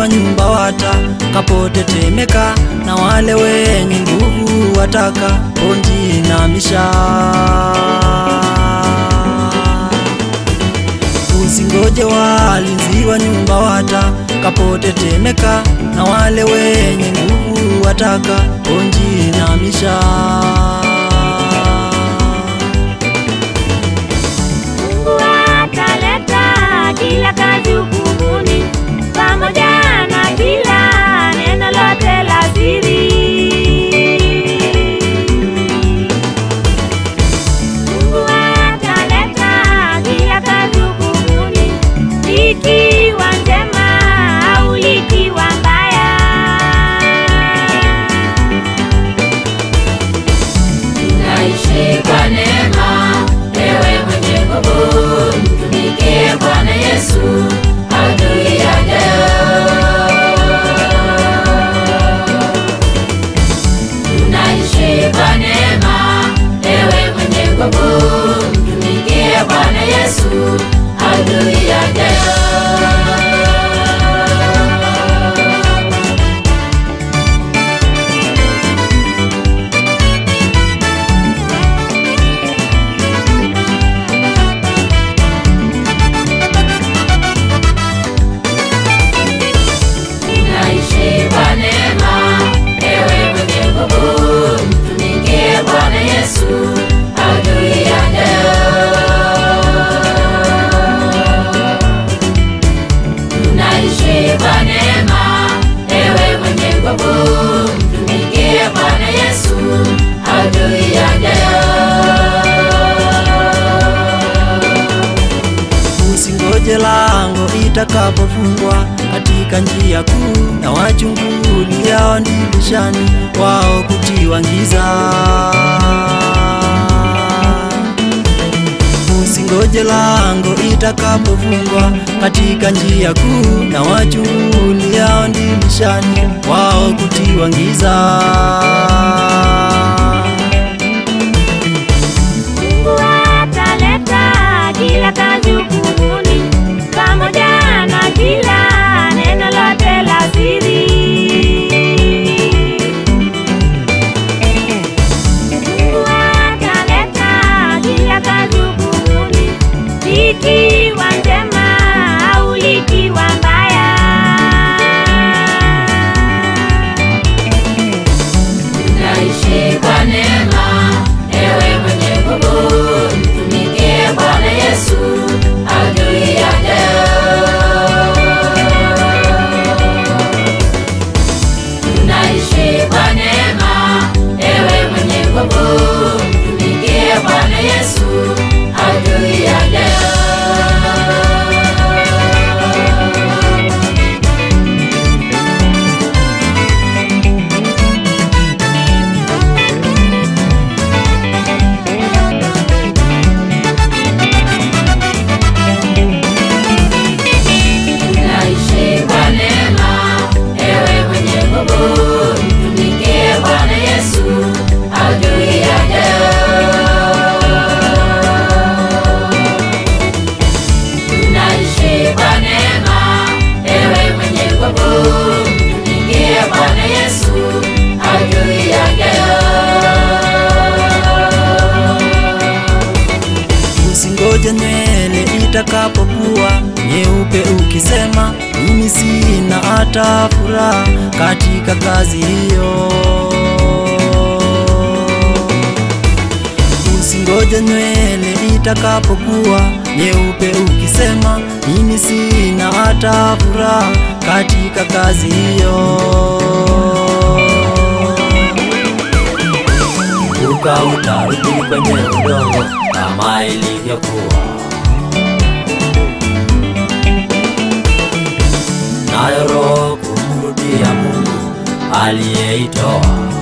wa nyumba watakapotetemeka, na wale wenye nguvu wataka kujinamisha. Usingoje walinzi wa nyumba watakapotetemeka, na wale wenye nguvu wataka kujinamisha. Mungu ataleta kila kazi hukumuni, pamoja na kila neno lote la siri. Mungu ataleta kila kazi hukumuni, ikiwa njema au ikiwa mbaya. Tunaishi kwa neema, ewe mwenye nguvu, mtumikie Bwana Yesu adui ajayo. Tunaishi kwa neema, ewe mwenye nguvu, mtumikie Bwana Yesu adui ajayo. Usingoje lango itakapofungwa katika njia kuu, na wachungulia dirishani wao kutiwa giza. Usingoje lango itakapofungwa katika njia kuu, na wachungulia dirishani wao kutiwa giza. Mungu ataleta kila kazi hukumuni, pamoja na kila neno lote la siri. Mungu ataleta kila kazi hukumuni, ikiwa njema au ikiwa mbaya. Tunaishi kwa neema, ewe mwenye nguvu, mtumikie Bwana Yesu adui ajayo. Tunaishi kwa neema, ewe mwenye nguvu, mtumikie Bwana Yesu adui ajayo. Usingoje nywele itakapokuwa nyeupe ukisema mimi sina hata furaha katika kazi hiyo. Usingoje nywele itakapokuwa nyeupe ukisema mimi sina hata furaha katika kazi hiyo. Utarudi kwenye udongo kama ilivyokuwa, nayo roho kumrudia Mungu aliyeitoa.